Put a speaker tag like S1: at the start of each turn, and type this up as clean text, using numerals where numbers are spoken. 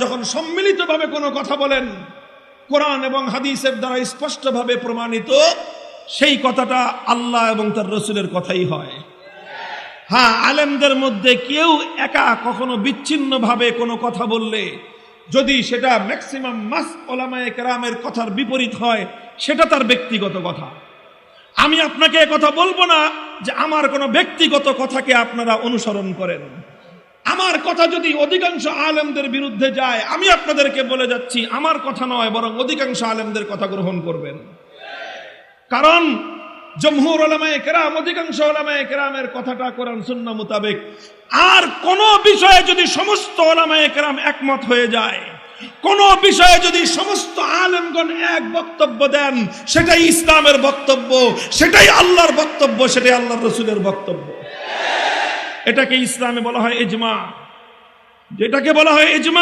S1: যখন সম্মিলিতভাবে কোনো কথা বলেন কোরআন এবং হাদিসের দ্বারা স্পষ্টভাবে প্রমাণিত, সেই কথাটা আল্লাহ এবং তার রাসূলের কথাই হয়। হ্যাঁ, আলেমদের মধ্যে কেউ একা কখনো বিচ্ছিন্নভাবে কোনো কথা বললে, যদি সেটা ম্যাক্সিমাম মাস ওলামায়ে কেরামের কথার বিপরীত হয়, সেটা তার ব্যক্তিগত কথা। আমি আপনাকে কথা বলবো না যে আমার কোনো ব্যক্তিগত কথাকে আপনারা অনুসরণ করেন। আমার কথা যদি অধিকাংশ আলেমদের বিরুদ্ধে যায়, আমি আপনাদেরকে বলে যাচ্ছি আমার কথা নয়, বরং অধিকাংশ আলেমদের কথা গ্রহণ করবেন। কারণ জমহুর উলামায়ে কেরাম, অধিকাংশ উলামায়ে কেরামের কথাটা কোরআন সুন্নাহ মোতাবেক। আর কোন বিষয়ে যদি সমস্ত উলামায়ে কেরাম একমত হয়ে যায়, কোন বিষয়ে যদি সমস্ত আলেমগণ এক বক্তব্য দেন, সেটাই ইসলামের বক্তব্য, সেটাই আল্লাহর বক্তব্য, সেটাই আল্লাহর রাসূলের বক্তব্য। এটাকে ইসলামে বলা হয় ইজমা। যেটাকে বলা হয় ইজমা